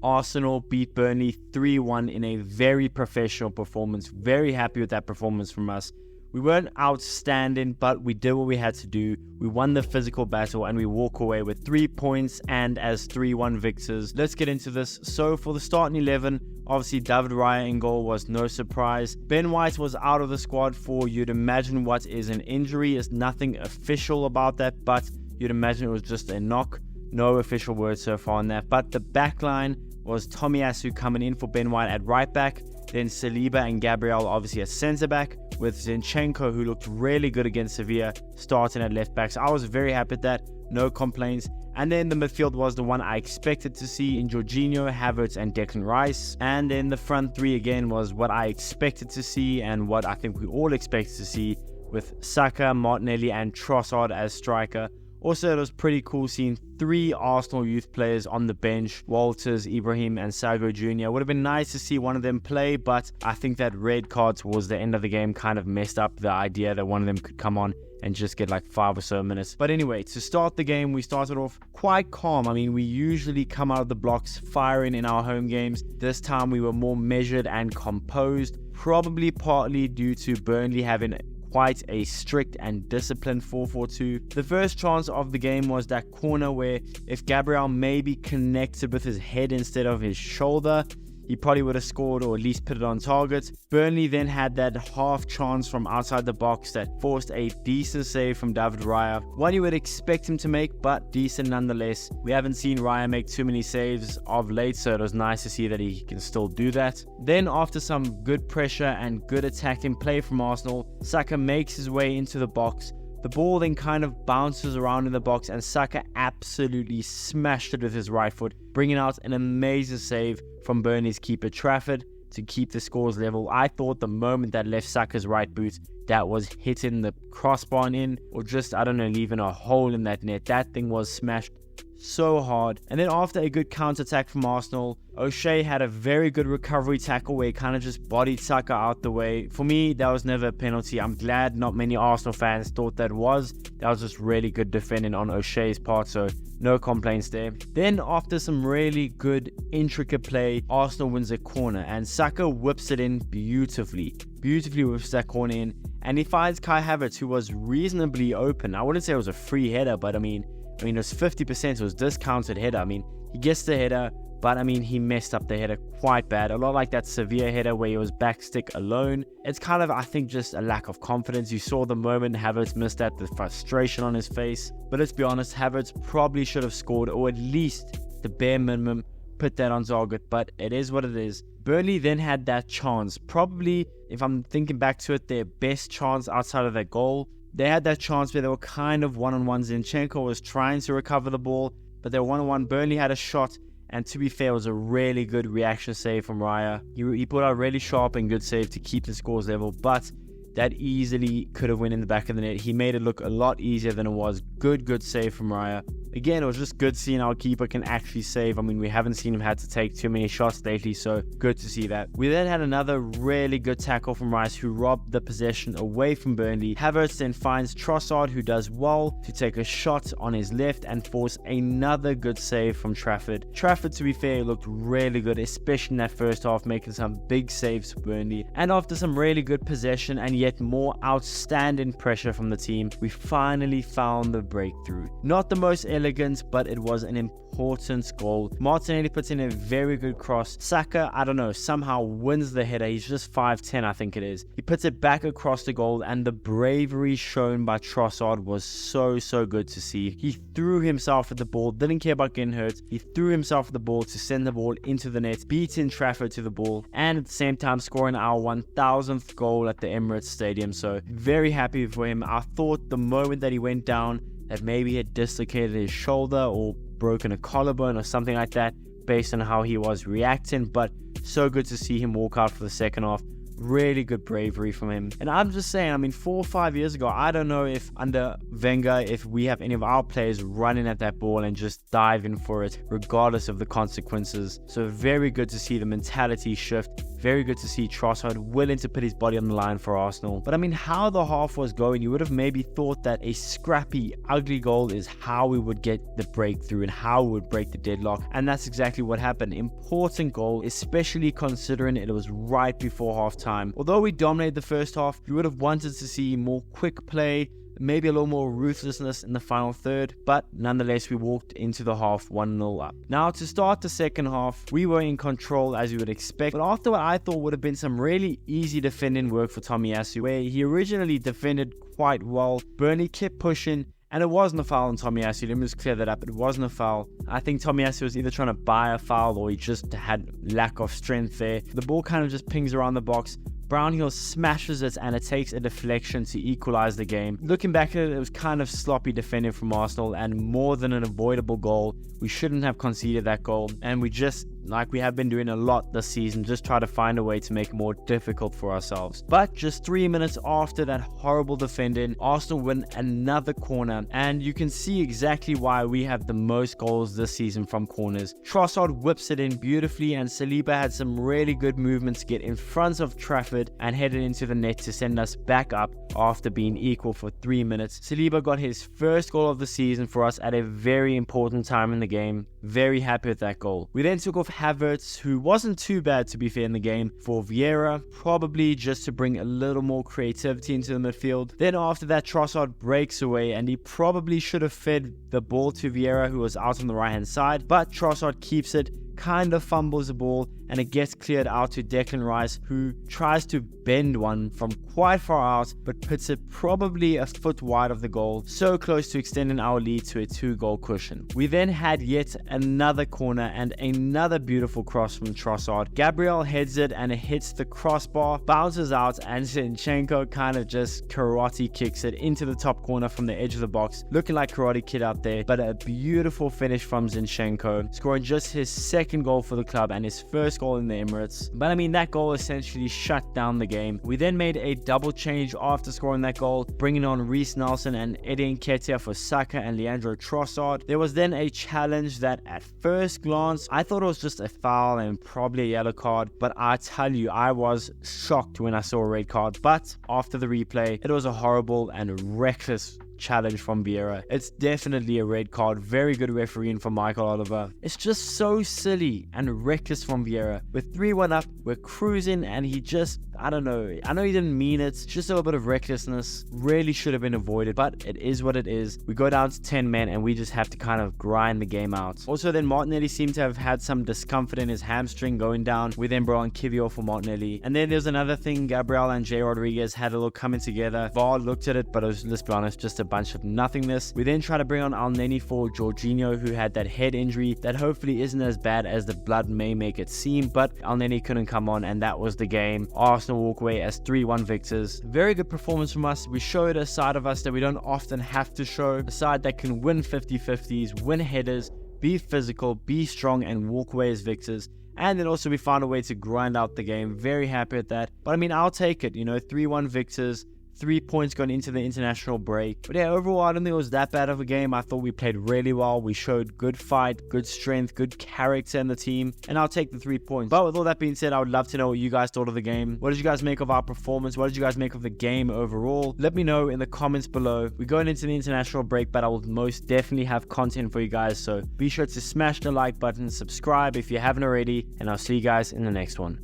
Arsenal beat Burnley 3-1 in a very professional performance. Very happy with that performance from us. We weren't outstanding, but we did what we had to do. We won the physical battle and we walk away with 3 points and as 3-1 victors. Let's get into this. So for the starting 11, obviously David Raya in goal was no surprise. Ben White was out of the squad for, you'd imagine, what is an injury. There's nothing official about that, but you'd imagine it was just a knock. No official word so far on that. But the back line was Tomiyasu coming in for Ben White at right back. Then Saliba and Gabriel obviously at centre back, with Zinchenko, who looked really good against Sevilla, starting at left back. So I was very happy with that. No complaints. And then the midfield was the one I expected to see in Jorginho, Havertz and Declan Rice. And then the front three again was what I expected to see and what I think we all expected to see, with Saka, Martinelli and Trossard as striker. Also, it was pretty cool seeing 3 Arsenal youth players on the bench, Walters, Ibrahim and Sago Jr. Would have been nice to see one of them play, but I think that red card towards the end of the game kind of messed up the idea that one of them could come on and just get like 5 or so minutes. But anyway, to start the game, we started off quite calm. I mean, we usually come out of the blocks firing in our home games. This time we were more measured and composed, probably partly due to Burnley having quite a strict and disciplined 4-4-2. The first chance of the game was that corner where if Gabriel maybe connected with his head instead of his shoulder, he probably would have scored or at least put it on target. Burnley then had that half chance from outside the box that forced a decent save from David Raya. One you would expect him to make, but decent nonetheless. We haven't seen Raya make too many saves of late, so it was nice to see that he can still do that. Then after some good pressure and good attacking play from Arsenal, Saka makes his way into the box. The ball then kind of bounces around in the box and Saka absolutely smashed it with his right foot, bringing out an amazing save from Burnley's keeper Trafford to keep the scores level. I thought the moment that left Saka's right boot, that was hitting the crossbar in, or just, I don't know, leaving a hole in that net. That thing was smashed so hard. And then after a good counter-attack from Arsenal, O'Shea had a very good recovery tackle where he kind of just bodied Saka out the way. For me, that was never a penalty. I'm glad not many Arsenal fans thought that was. That was just really good defending on O'Shea's part, so no complaints there. Then after some really good intricate play, Arsenal wins a corner and Saka whips it in beautifully. Beautifully whips that corner in, and he finds Kai Havertz, who was reasonably open. I wouldn't say it was a free header, but I mean it was 50%, it was discounted header. I mean, he gets the header, but I mean, he messed up the header quite bad. A lot like that Sevilla header where he was backstick alone. It's kind of, I think, just a lack of confidence. You saw the moment Havertz missed that, the frustration on his face. But let's be honest, Havertz probably should have scored, or at least the bare minimum, put that on target, but it is what it is. Burnley then had that chance. Probably, if I'm thinking back to it, their best chance outside of their goal. They had that chance where they were kind of one-on-one. Zinchenko was trying to recover the ball, but they were one-on-one. Burnley had a shot, and to be fair, it was a really good reaction save from Raya. He put out a really sharp and good save to keep the scores level, but that easily could have went in the back of the net. He made it look a lot easier than it was. Good save from Raya. Again, it was just good seeing our keeper can actually save. I mean, we haven't seen him had to take too many shots lately, so good to see that. We then had another really good tackle from Rice, who robbed the possession away from Burnley. Havertz then finds Trossard, who does well to take a shot on his left and force another good save from Trafford. Trafford, to be fair, looked really good, especially in that first half, making some big saves for Burnley. And after some really good possession and yet more outstanding pressure from the team, we finally found the breakthrough. Not the most elegant, but it was an important goal. Martinelli puts in a very good cross. Saka, I don't know, somehow wins the header. He's just 5'10", I think it is. He puts it back across the goal, and the bravery shown by Trossard was so good to see. He threw himself at the ball, didn't care about getting hurt. He threw himself at the ball to send the ball into the net, beating Trafford to the ball, and at the same time scoring our 1000th goal at the Emirates Stadium. So very happy for him. I thought the moment that he went down that maybe he had dislocated his shoulder or broken a collarbone or something like that based on how he was reacting, but so good to see him walk out for the second half. Really good bravery from him. And I'm just saying, I mean, 4 or 5 years ago, I don't know if under Wenger, if we have any of our players running at that ball and just diving for it regardless of the consequences. So very good to see the mentality shift. Very good to see Trossard willing to put his body on the line for Arsenal. But I mean, how the half was going, you would have maybe thought that a scrappy, ugly goal is how we would get the breakthrough and how we would break the deadlock. And that's exactly what happened. Important goal, especially considering it was right before halftime. Although we dominated the first half, we would have wanted to see more quick play, maybe a little more ruthlessness in the final third, but nonetheless we walked into the half 1-0 up. Now to start the second half, we were in control as you would expect, but after what I thought would have been some really easy defending work for Tomiyasu, where he originally defended quite well, Burnley kept pushing, and it wasn't a foul on Tomiyasu. Let me just clear that up. It wasn't a foul. I think Tomiyasu was either trying to buy a foul or he just had lack of strength there. The ball kind of just pings around the box. Brownhill smashes it and it takes a deflection to equalize the game. Looking back at it, it was kind of sloppy defending from Arsenal and more than an avoidable goal. We shouldn't have conceded that goal, and we just, like we have been doing a lot this season, just try to find a way to make it more difficult for ourselves. But just 3 minutes after that horrible defending, Arsenal win another corner, and you can see exactly why we have the most goals this season from corners. Trossard whips it in beautifully, and Saliba had some really good movement to get in front of Trafford and headed into the net to send us back up after being equal for 3 minutes. Saliba got his first goal of the season for us at a very important time in the game. Very happy with that goal. We then took off Havertz, who wasn't too bad to be fair in the game, for Vieira, probably just to bring a little more creativity into the midfield. Then after that, Trossard breaks away, and he probably should have fed the ball to Vieira, who was out on the right hand side, but Trossard keeps it, kind of fumbles the ball, and it gets cleared out to Declan Rice, who tries to bend one from quite far out but puts it probably a foot wide of the goal, so close to extending our lead to a 2-goal cushion. We then had yet another corner and another beautiful cross from Trossard. Gabriel heads it and it hits the crossbar, bounces out, and Zinchenko kind of just karate kicks it into the top corner from the edge of the box, looking like Karate Kid out there. But a beautiful finish from Zinchenko, scoring just his second goal for the club and his first goal in the Emirates. But I mean, that goal essentially shut down the game. We then made a double change after scoring that goal, bringing on Reece Nelson and Eddie Nketiah for Saka and Leandro Trossard. There was then a challenge that at first glance I thought it was just a foul and probably a yellow card, but I tell you, I was shocked when I saw a red card. But after the replay, it was a horrible and reckless challenge from Vieira. It's definitely a red card. Very good refereeing from Michael Oliver. It's just so silly and reckless from Vieira. We're 3-1 up, we're cruising, and he just, I don't know. I know he didn't mean it. It's just a little bit of recklessness. Really should have been avoided, but it is what it is. We go down to 10 men and we just have to kind of grind the game out. Also then Martinelli seemed to have had some discomfort in his hamstring going down. We then brought on Kivior for Martinelli. And then there's another thing, Gabriel and Jay Rodriguez had a little coming together. VAR looked at it, but it was, let's be honest, just a bunch of nothingness. We then try to bring on Elneny for Jorginho, who had that head injury that hopefully isn't as bad as the blood may make it seem, but Elneny couldn't come on, and that was the game. Arsenal walk away as 3-1 victors. Very good performance from us. We showed a side of us that we don't often have to show, a side that can win 50-50s, win headers, be physical, be strong, and walk away as victors. And then also we found a way to grind out the game. Very happy with that. But I mean, I'll take it, 3-1 victors, 3 points going into the international break. But yeah, overall, I don't think it was that bad of a game. I thought we played really well. We showed good fight, good strength, good character in the team, and I'll take the 3 points. But with all that being said, I would love to know what you guys thought of the game. What did you guys make of our performance? What did you guys make of the game overall? Let me know in the comments below. We're going into the international break, but I will most definitely have content for you guys, so be sure to smash the like button, subscribe if you haven't already, and I'll see you guys in the next one.